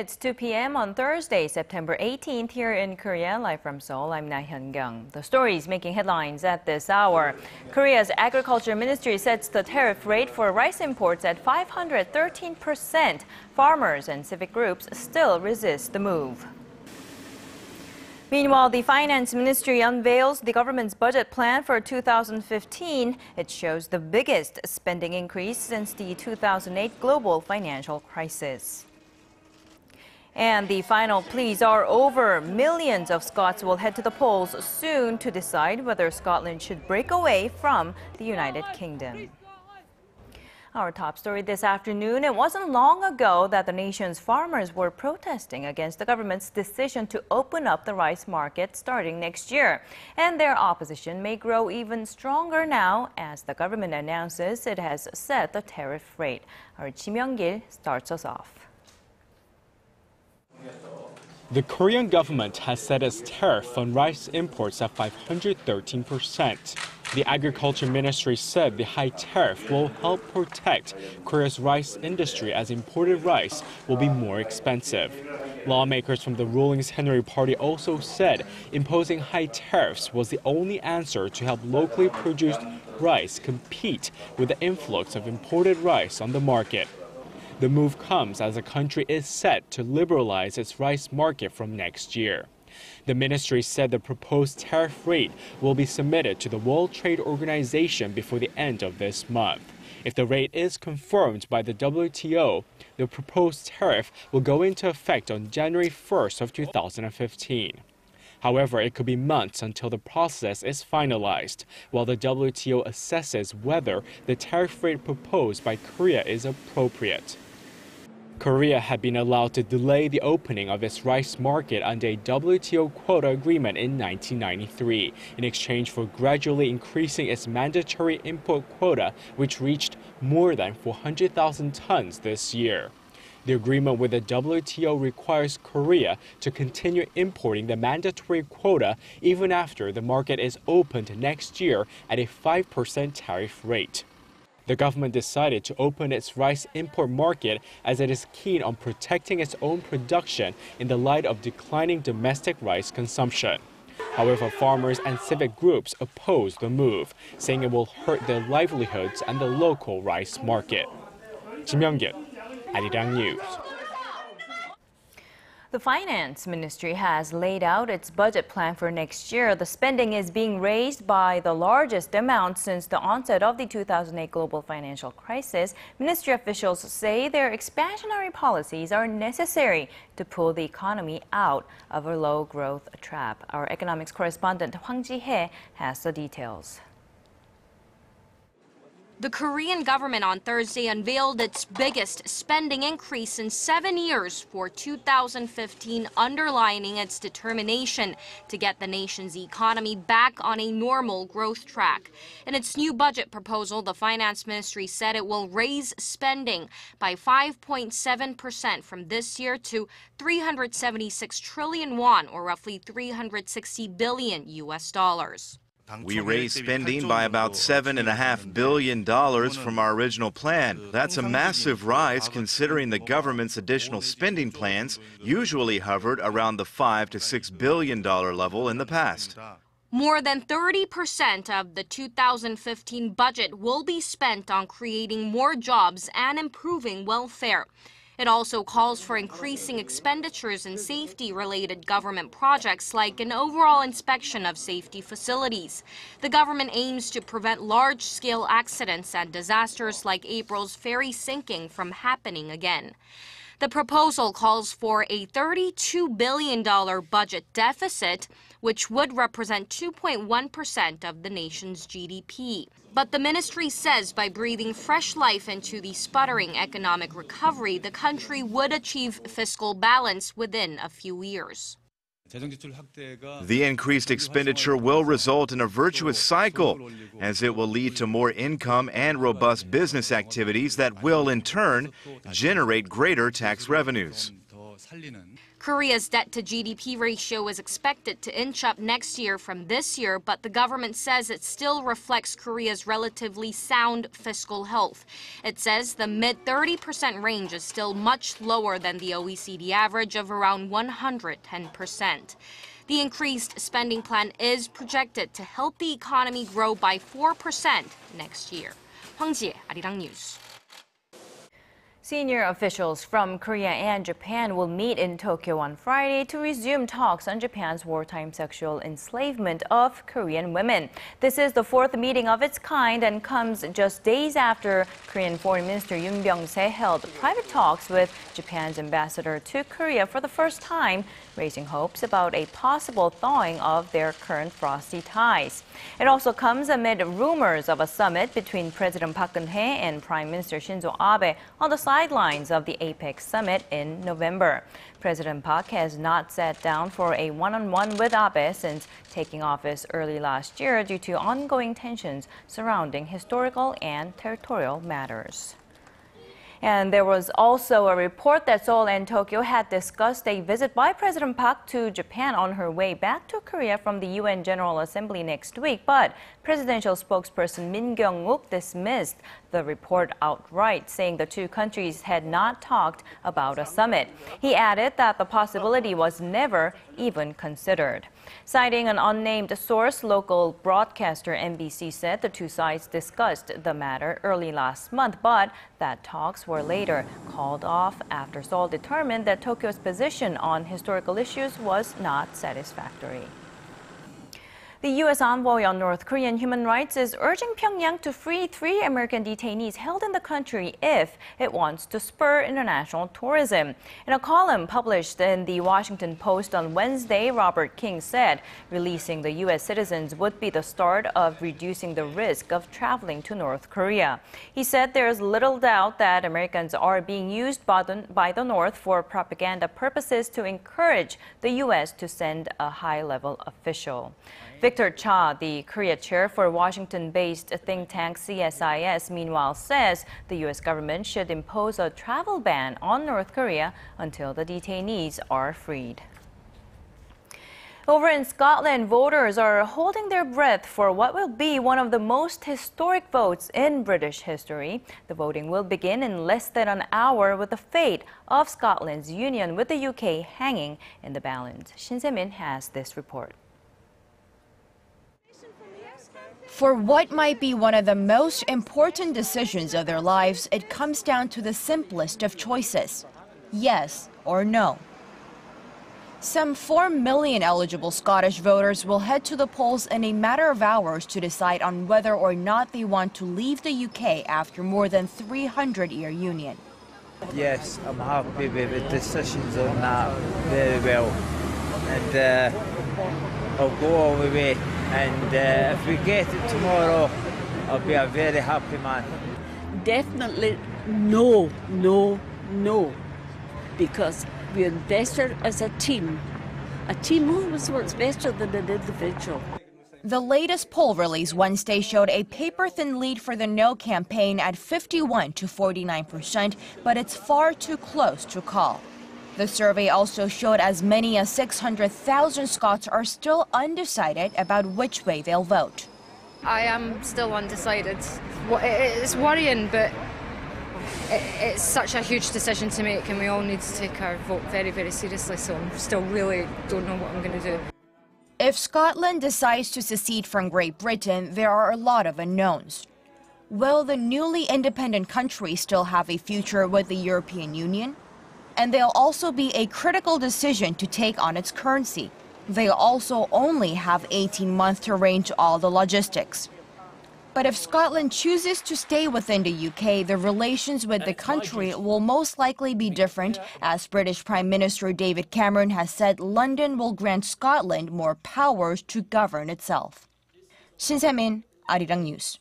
It's 2 p.m. on Thursday, September 18th here in Korea. Live from Seoul, I'm Laah Hyun-kyung. The stories making headlines at this hour. Korea's Agriculture Ministry sets the tariff rate for rice imports at 513%. Farmers and civic groups still resist the move. Meanwhile, the Finance Ministry unveils the government's budget plan for 2015. It shows the biggest spending increase since the 2008 global financial crisis. And the final pleas are over. Millions of Scots will head to the polls soon to decide whether Scotland should break away from the United Kingdom. Our top story this afternoon, it wasn't long ago that the nation's farmers were protesting against the government's decision to open up the rice market starting next year. And their opposition may grow even stronger now as the government announces it has set the tariff rate. Our Ji Myung-gil starts us off. The Korean government has set its tariff on rice imports at 513%. The Agriculture Ministry said the high tariff will help protect Korea's rice industry as imported rice will be more expensive. Lawmakers from the ruling Saenuri Party also said imposing high tariffs was the only answer to help locally produced rice compete with the influx of imported rice on the market. The move comes as the country is set to liberalize its rice market from next year. The ministry said the proposed tariff rate will be submitted to the World Trade Organization before the end of this month. If the rate is confirmed by the WTO, the proposed tariff will go into effect on January 1st of 2015. However, it could be months until the process is finalized, while the WTO assesses whether the tariff rate proposed by Korea is appropriate. Korea had been allowed to delay the opening of its rice market under a WTO quota agreement in 1993 in exchange for gradually increasing its mandatory import quota, which reached more than 400,000 tons this year. The agreement with the WTO requires Korea to continue importing the mandatory quota even after the market is opened next year at a 5% tariff rate. The government decided to open its rice import market as it is keen on protecting its own production in the light of declining domestic rice consumption. However, farmers and civic groups oppose the move, saying it will hurt their livelihoods and the local rice market. Ji Myung-gil, ARIRANG News. The Finance Ministry has laid out its budget plan for next year. The spending is being raised by the largest amount since the onset of the 2008 global financial crisis. Ministry officials say their expansionary policies are necessary to pull the economy out of a low-growth trap. Our economics correspondent Hwang Ji-hye has the details. The Korean government on Thursday unveiled its biggest spending increase in 7 years for 2015, underlining its determination to get the nation's economy back on a normal growth track. In its new budget proposal, the Finance Ministry said it will raise spending by 5.7% from this year to 376 trillion won, or roughly $360 billion US. We raised spending by about $7.5 billion from our original plan. That's a massive rise considering the government's additional spending plans usually hovered around the $5 to $6 billion level in the past. More than 30% of the 2015 budget will be spent on creating more jobs and improving welfare. It also calls for increasing expenditures in safety-related government projects like an overall inspection of safety facilities. The government aims to prevent large-scale accidents and disasters like April's ferry sinking from happening again. The proposal calls for a $32 billion budget deficit, which would represent 2.1% of the nation's GDP. But the ministry says by breathing fresh life into the sputtering economic recovery, the country would achieve fiscal balance within a few years. The increased expenditure will result in a virtuous cycle, as it will lead to more income and robust business activities that will, in turn, generate greater tax revenues. Korea's debt to GDP ratio is expected to inch up next year from this year, but the government says it still reflects Korea's relatively sound fiscal health. It says the mid-30% range is still much lower than the OECD average of around 110%. The increased spending plan is projected to help the economy grow by 4% next year. Hwang Jie, ARIRANG News. Senior officials from Korea and Japan will meet in Tokyo on Friday to resume talks on Japan's wartime sexual enslavement of Korean women. This is the fourth meeting of its kind and comes just days after Korean Foreign Minister Yoon Byung-se held private talks with Japan's ambassador to Korea for the first time, raising hopes about a possible thawing of their current frosty ties. It also comes amid rumors of a summit between President Park Geun-hye and Prime Minister Shinzo Abe on the sidelines of the APEC summit in November. President Park has not sat down for a one-on-one with Abe since taking office early last year due to ongoing tensions surrounding historical and territorial matters. And there was also a report that Seoul and Tokyo had discussed a visit by President Park to Japan on her way back to Korea from the UN General Assembly next week. But presidential spokesperson Min Kyung-wook dismissed the report outright, saying the two countries had not talked about a summit. He added that the possibility was never even considered. Citing an unnamed source, local broadcaster MBC said the two sides discussed the matter early last month, but that talks were later called off after Seoul determined that Tokyo's position on historical issues was not satisfactory. The U.S. envoy on North Korean human rights is urging Pyongyang to free 3 American detainees held in the country if it wants to spur international tourism. In a column published in the Washington Post on Wednesday, Robert King said releasing the U.S. citizens would be the start of reducing the risk of traveling to North Korea. He said there is little doubt that Americans are being used by the North for propaganda purposes to encourage the U.S. to send a high-level official. Victor Cha, the Korea chair for Washington-based think tank CSIS, meanwhile says the U.S. government should impose a travel ban on North Korea until the detainees are freed. Over in Scotland, voters are holding their breath for what will be one of the most historic votes in British history. The voting will begin in less than an hour, with the fate of Scotland's union with the UK hanging in the balance. Shin Se-min has this report. For what might be one of the most important decisions of their lives, it comes down to the simplest of choices: yes or no. Some 4 million eligible Scottish voters will head to the polls in a matter of hours to decide on whether or not they want to leave the UK after more than 300-year union. Yes, I'm happy with the decisions on that very well. And I'll go all the way. And if we get it tomorrow, I'll be a very happy man. Definitely no, no, no. Because we're better as a team. A team always works better than an individual. The latest poll released Wednesday showed a paper-thin lead for the No campaign at 51 to 49%, but it's far too close to call. The survey also showed as many as 600,000 Scots are still undecided about which way they'll vote. I am still undecided. It's worrying, but it's such a huge decision to make, and we all need to take our vote very, very seriously, so I still really don't know what I'm going to do. If Scotland decides to secede from Great Britain, there are a lot of unknowns. Will the newly independent country still have a future with the European Union? And there'll also be a critical decision to take on its currency. They'll also only have 18 months to arrange all the logistics. But if Scotland chooses to stay within the UK, the relations with the country will most likely be different, as British Prime Minister David Cameron has said London will grant Scotland more powers to govern itself. Shin Se-min, ARIRANG News.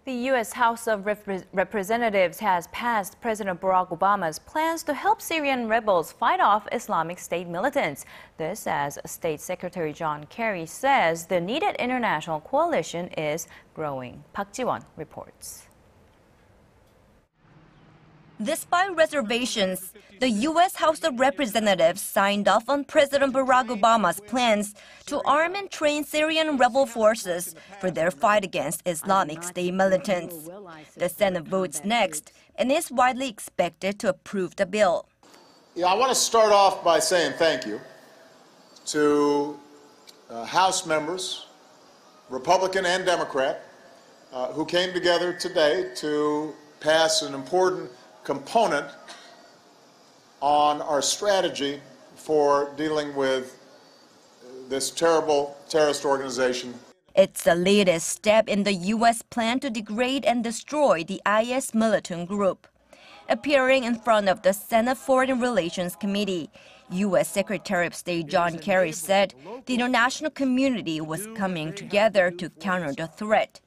The U.S. House of Representatives has passed President Barack Obama's plans to help Syrian rebels fight off Islamic State militants. This, as State Secretary John Kerry says, the needed international coalition is growing. Park Ji-won reports. Despite reservations, the U.S. House of Representatives signed off on President Barack Obama's plans to arm and train Syrian rebel forces for their fight against Islamic State militants. The Senate votes next and is widely expected to approve the bill. I want to start off by saying thank you to House members, Republican and Democrat, who came together today to pass an important component on our strategy for dealing with this terrible terrorist organization. It's the latest step in the U.S. plan to degrade and destroy the IS militant group. Appearing in front of the Senate Foreign Relations Committee, U.S. Secretary of State John Kerry said the international community was coming together to counter the threat.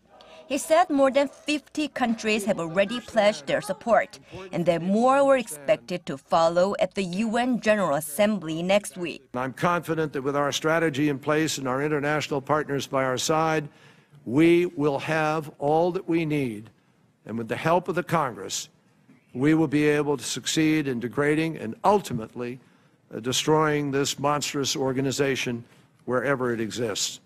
He said more than 50 countries have already pledged their support, and that more were expected to follow at the UN General Assembly next week. I'm confident that with our strategy in place and our international partners by our side, we will have all that we need, and with the help of the Congress, we will be able to succeed in degrading and ultimately destroying this monstrous organization wherever it exists.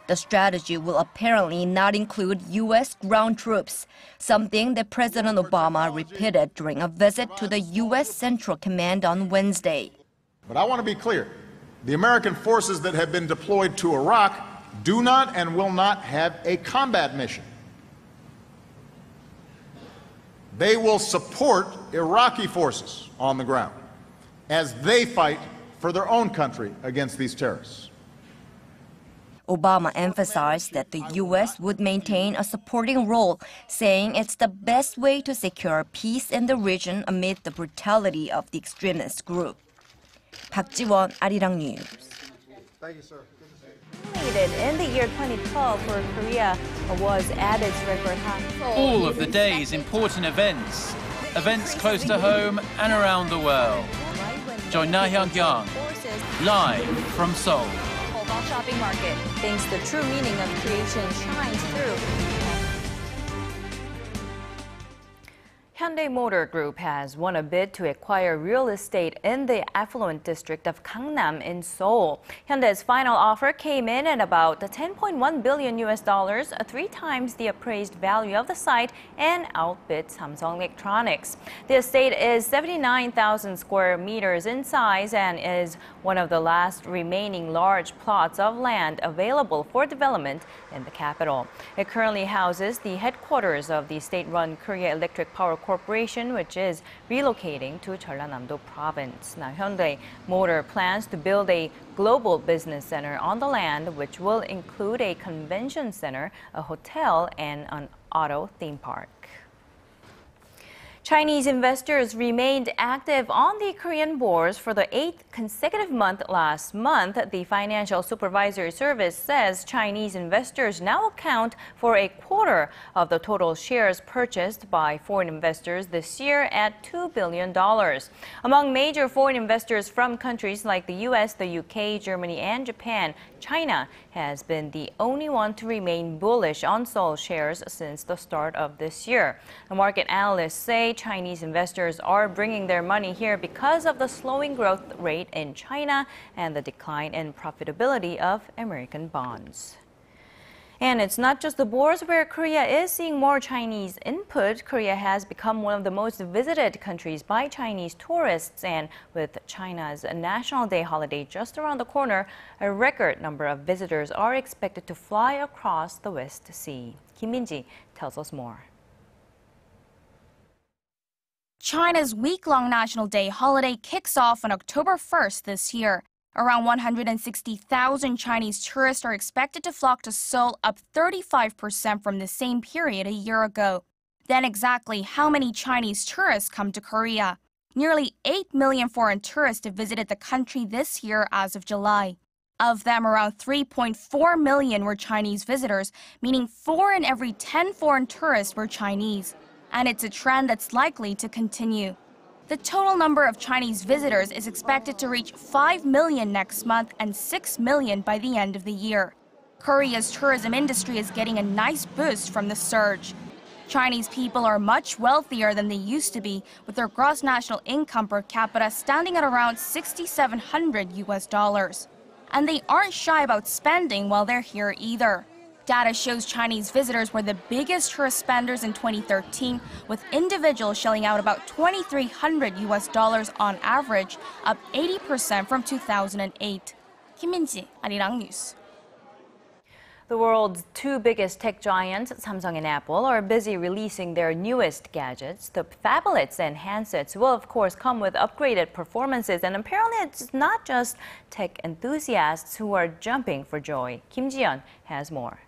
The strategy will apparently not include U.S. ground troops, something that President Obama repeated during a visit to the U.S. Central Command on Wednesday. But I want to be clear. The American forces that have been deployed to Iraq do not and will not have a combat mission. They will support Iraqi forces on the ground as they fight for their own country against these terrorists. Obama emphasized that the U.S. would maintain a supporting role, saying it's the best way to secure peace in the region amid the brutality of the extremist group. Park Ji-won, ARIRANG News. Thank you, sir. In the year 2012 for Korea was at its record high. All of the day's important events close to home and around the world. Join Laah Hyun-kyung live from Seoul. Shopping market thinks the true meaning of creation shines through. Hyundai Motor Group has won a bid to acquire real estate in the affluent district of Gangnam in Seoul. Hyundai's final offer came in at about $10.1 billion US, 3 times the appraised value of the site, and outbid Samsung Electronics. The estate is 79,000 square meters in size and is one of the last remaining large plots of land available for development in the capital. It currently houses the headquarters of the state-run Korea Electric Power Corporation, which is relocating to Jeollanam-do province. Now, Hyundai Motor plans to build a global business center on the land, which will include a convention center, a hotel, and an auto theme park. Chinese investors remained active on the Korean bourse for the 8th consecutive month last month. The Financial Supervisory Service says Chinese investors now account for a quarter of the total shares purchased by foreign investors this year at $2 billion. Among major foreign investors from countries like the U.S., the UK, Germany, and Japan, China has been the only one to remain bullish on Seoul shares since the start of this year. The market analysts say Chinese investors are bringing their money here because of the slowing growth rate in China and the decline in profitability of American bonds. And it's not just the bourse where Korea is seeing more Chinese input. Korea has become one of the most visited countries by Chinese tourists, and with China's National Day holiday just around the corner, a record number of visitors are expected to fly across the West Sea. Kim Min-ji tells us more. China's week-long National Day holiday kicks off on October 1st this year. Around 160,000 Chinese tourists are expected to flock to Seoul, up 35% from the same period a year ago. Then exactly how many Chinese tourists come to Korea? Nearly 8 million foreign tourists have visited the country this year as of July. Of them, around 3.4 million were Chinese visitors, meaning 4 in every 10 foreign tourists were Chinese. And it's a trend that's likely to continue. The total number of Chinese visitors is expected to reach 5 million next month and 6 million by the end of the year. Korea's tourism industry is getting a nice boost from the surge. Chinese people are much wealthier than they used to be, with their gross national income per capita standing at around $6,700. And they aren't shy about spending while they're here either. Data shows Chinese visitors were the biggest tourist spenders in 2013, with individuals shelling out about $2,300 on average, up 80% from 2008. Kim Min-ji, ARIRANG News. The world's two biggest tech giants, Samsung and Apple, are busy releasing their newest gadgets. The phablets and handsets will, of course, come with upgraded performances, and apparently it's not just tech enthusiasts who are jumping for joy. Kim Ji-yeon has more.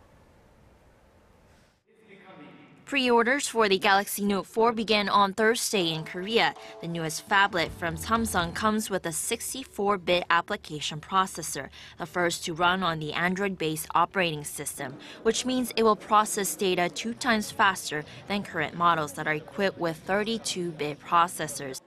Pre-orders for the Galaxy Note 4 began on Thursday in Korea. The newest phablet from Samsung comes with a 64-bit application processor, the first to run on the Android-based operating system, which means it will process data 2 times faster than current models that are equipped with 32-bit processors.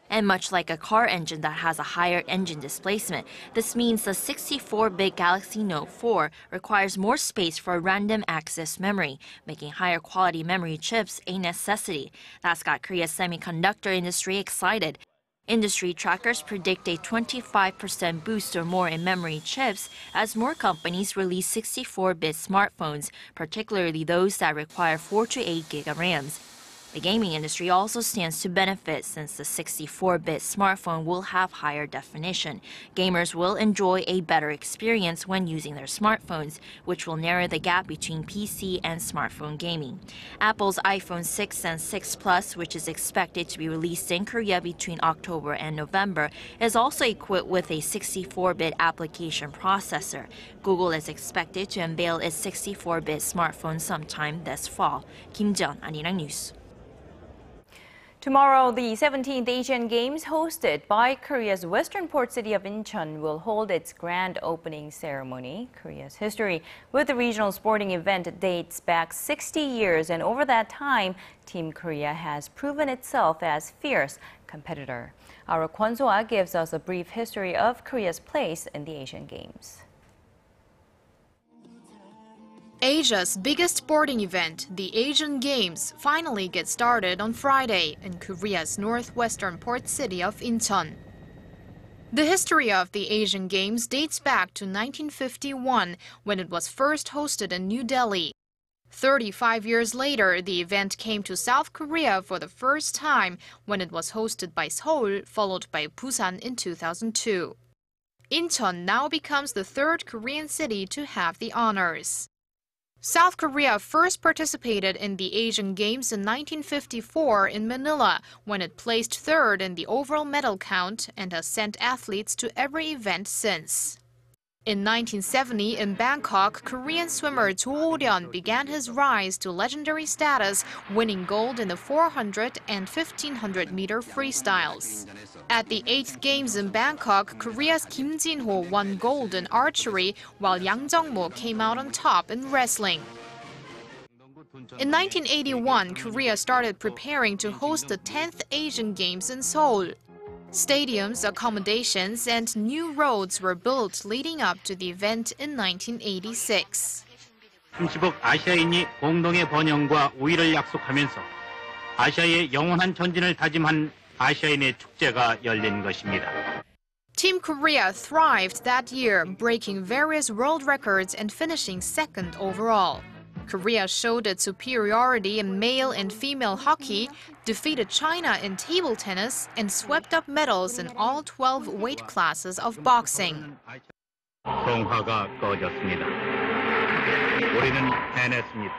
And much like a car engine that has a higher engine displacement, this means the 64-bit Galaxy Note 4 requires more space for random access memory, making higher quality memory chips a necessity. That's got Korea's semiconductor industry excited. Industry trackers predict a 25% boost or more in memory chips as more companies release 64-bit smartphones, particularly those that require 4 to 8 GB of RAMs. The gaming industry also stands to benefit since the 64-bit smartphone will have higher definition. Gamers will enjoy a better experience when using their smartphones, which will narrow the gap between PC and smartphone gaming. Apple's iPhone 6 and 6 Plus, which is expected to be released in Korea between October and November, is also equipped with a 64-bit application processor. Google is expected to unveil its 64-bit smartphone sometime this fall. Kim Ji-yeon, ARIRANG News. Tomorrow, the 17th Asian Games, hosted by Korea's western port city of Incheon, will hold its grand opening ceremony. Korea's history with the regional sporting event dates back 60 years, and over that time, Team Korea has proven itself as fierce competitor. Our Kwon So-ah gives us a brief history of Korea's place in the Asian Games. Asia's biggest sporting event, the Asian Games, finally gets started on Friday in Korea's northwestern port city of Incheon. The history of the Asian Games dates back to 1951, when it was first hosted in New Delhi. 35 years later, the event came to South Korea for the first time when it was hosted by Seoul, followed by Busan in 2002. Incheon now becomes the third Korean city to have the honors. South Korea first participated in the Asian Games in 1954 in Manila, when it placed third in the overall medal count and has sent athletes to every event since. In 1970 in Bangkok, Korean swimmer Cho Oh-ryun began his rise to legendary status, winning gold in the 400 and 1500-meter freestyles. At the 8th Games in Bangkok, Korea's Kim Jin-ho won gold in archery, while Yang Jung-mo came out on top in wrestling. In 1981, Korea started preparing to host the 10th Asian Games in Seoul. Stadiums, accommodations, and new roads were built leading up to the event in 1986. 30억 아시아인이 공동의 번영과 우위를 약속하면서 아시아의 영원한 전진을 다짐한 아시아인의 축제가 열린 것입니다. Team Korea thrived that year, breaking various world records and finishing second overall. Korea showed its superiority in male and female hockey, defeated China in table tennis, and swept up medals in all 12 weight classes of boxing. 동화가 꺼졌습니다. 우리는 해냈습니다.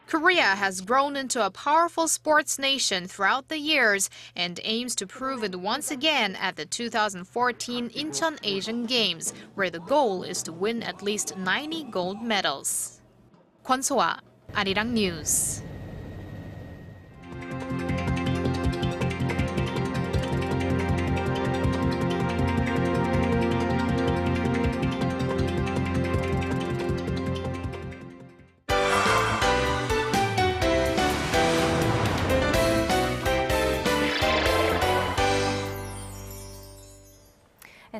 Korea has grown into a powerful sports nation throughout the years and aims to prove it once again at the 2014 Incheon Asian Games, where the goal is to win at least 90 gold medals. Kwon So-ah, ARIRANG News.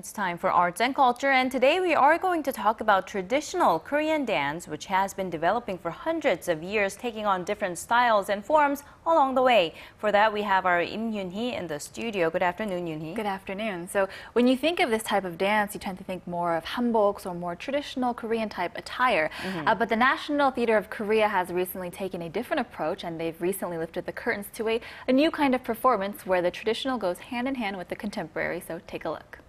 It's time for arts and culture, and today we are going to talk about traditional Korean dance, which has been developing for hundreds of years, taking on different styles and forms along the way. For that, we have our Im Yoon-hee in the studio. Good afternoon, Yoon-hee. Good afternoon. So when you think of this type of dance, you tend to think more of hanboks or more traditional Korean type attire. But the National Theatre of Korea has recently taken a different approach, and they've recently lifted the curtains to a new kind of performance where the traditional goes hand in hand with the contemporary. So take a look.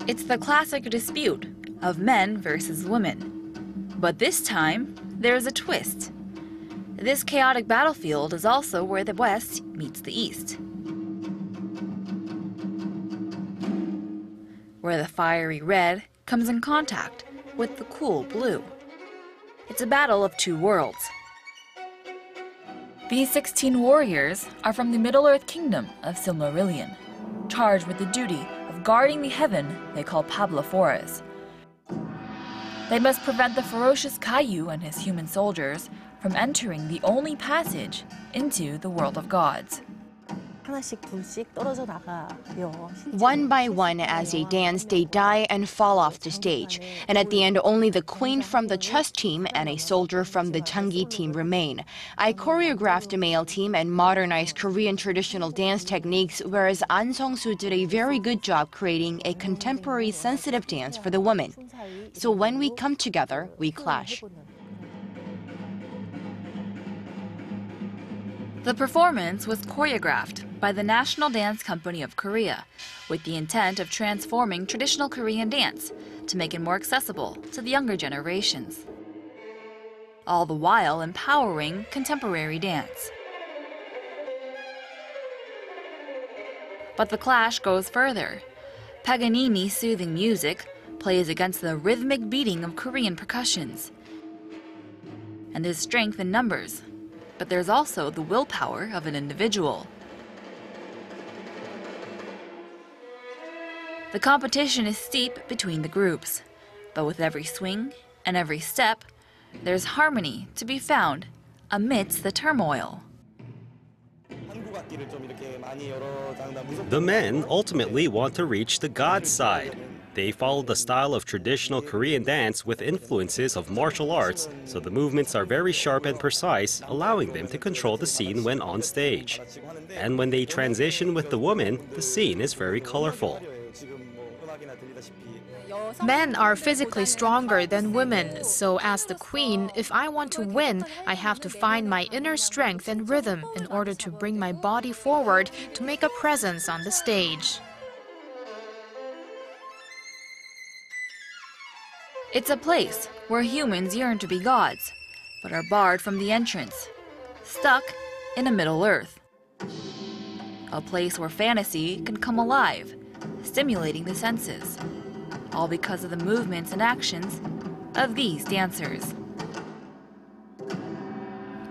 It's the classic dispute of men versus women. But this time, there's a twist. This chaotic battlefield is also where the West meets the East, where the fiery red comes in contact with the cool blue. It's a battle of two worlds. These 16 warriors are from the Middle-earth kingdom of Silmarillion, charged with the duty of guarding the heaven they call Pablophores. They must prevent the ferocious Caillou and his human soldiers from entering the only passage into the world of gods. One by one, as they dance, they die and fall off the stage. And at the end, only the queen from the chess team and a soldier from the Changi team remain. I choreographed the male team and modernized Korean traditional dance techniques, whereas An Sung-soo did a very good job creating a contemporary sensitive dance for the women. So when we come together, we clash. The performance was choreographed by the National Dance Company of Korea with the intent of transforming traditional Korean dance to make it more accessible to the younger generations, all the while empowering contemporary dance. But the clash goes further. Paganini's soothing music plays against the rhythmic beating of Korean percussions. And there's strength in numbers, but there's also the willpower of an individual. The competition is steep between the groups, but with every swing and every step, there's harmony to be found amidst the turmoil. The men ultimately want to reach the God side. They follow the style of traditional Korean dance with influences of martial arts, so the movements are very sharp and precise, allowing them to control the scene when on stage. And when they transition with the woman, the scene is very colorful. Men are physically stronger than women, so as the queen, if I want to win, I have to find my inner strength and rhythm in order to bring my body forward to make a presence on the stage. It's a place where humans yearn to be gods, but are barred from the entrance, stuck in a Middle Earth. A place where fantasy can come alive, stimulating the senses, all because of the movements and actions of these dancers.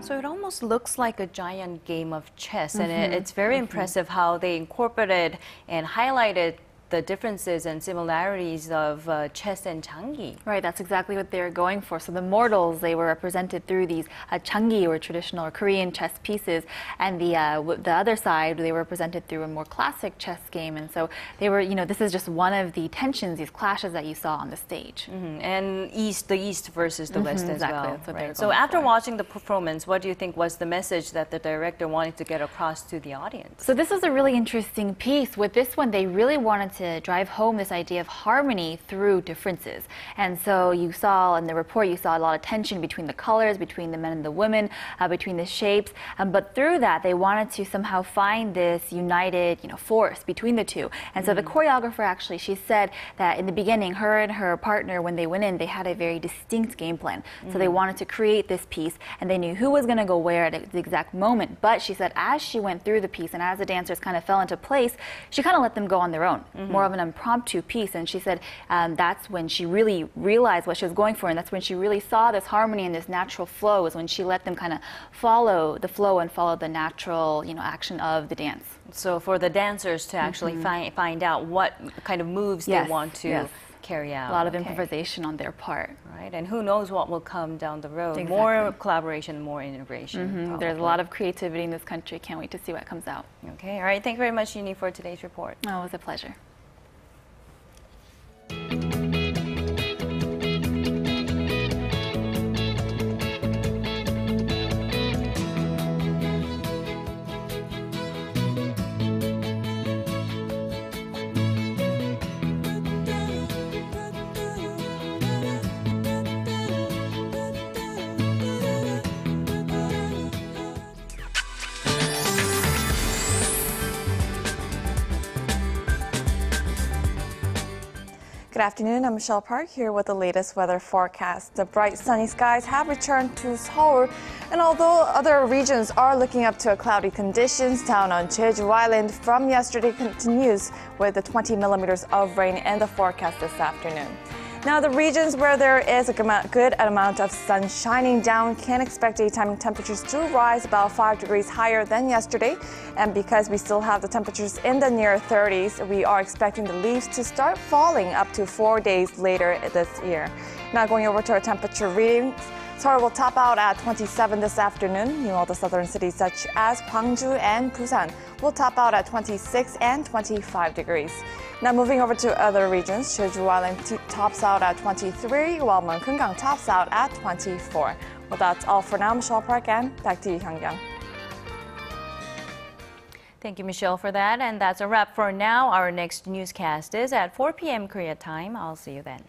So it almost looks like a giant game of chess, and it's very impressive how they incorporated and highlighted the differences and similarities of chess and changi. Right, that's exactly what they're going for. So the mortals, they were represented through these changi, or traditional or Korean chess pieces, and the other side, they were represented through a more classic chess game. And so they were, this is just one of the tensions, these clashes that you saw on the stage. And the East versus the West as exactly. well. That's what Right. So after watching the performance, what do you think was the message that the director wanted to get across to the audience? So this was a really interesting piece. With this one, they really wanted to drive home this idea of harmony through differences. And so you saw in the report, you saw a lot of tension between the colors, between the men and the women, between the shapes. But through that, they wanted to somehow find this united, force between the two. And so the choreographer actually, she said that in the beginning, her and her partner, when they went in, they had a very distinct game plan. So they wanted to create this piece, and they knew who was going to go where at the exact moment. But she said as she went through the piece and as the dancers kind of fell into place, she kind of let them go on their own. More of an impromptu piece, and she said that's when she really realized what she was going for, and that's when she really saw this harmony and this natural flow, is when she let them kind of follow the flow and follow the natural action of the dance. So for the dancers to actually find out what kind of moves they want to carry out. A lot of improvisation on their part. Right, and who knows what will come down the road. Exactly. More collaboration, more integration. There's a lot of creativity in this country. Can't wait to see what comes out. Okay, all right. Thank you very much, Uni, for today's report. Oh, it was a pleasure. Good afternoon, I'm Michelle Park here with the latest weather forecast. The bright sunny skies have returned to Seoul, and although other regions are looking up to cloudy conditions, down on Jeju Island from yesterday continues with the 20 millimeters of rain in the forecast this afternoon. Now, the regions where there is a good amount of sun shining down can expect daytime temperatures to rise about 5 degrees higher than yesterday. And because we still have the temperatures in the near 30s, we are expecting the leaves to start falling up to 4 days later this year. Now, going over to our temperature readings. Seoul will top out at 27 this afternoon. Meanwhile, the southern cities such as Gwangju and Busan will top out at 26 and 25 degrees. Now moving over to other regions, Jeju Island tops out at 23, while Myeongkang tops out at 24. Well, that's all for now. Michelle Park, and back to you, Hyun-kyung. Thank you, Michelle, for that. And that's a wrap for now. Our next newscast is at 4 p.m. Korea time. I'll see you then.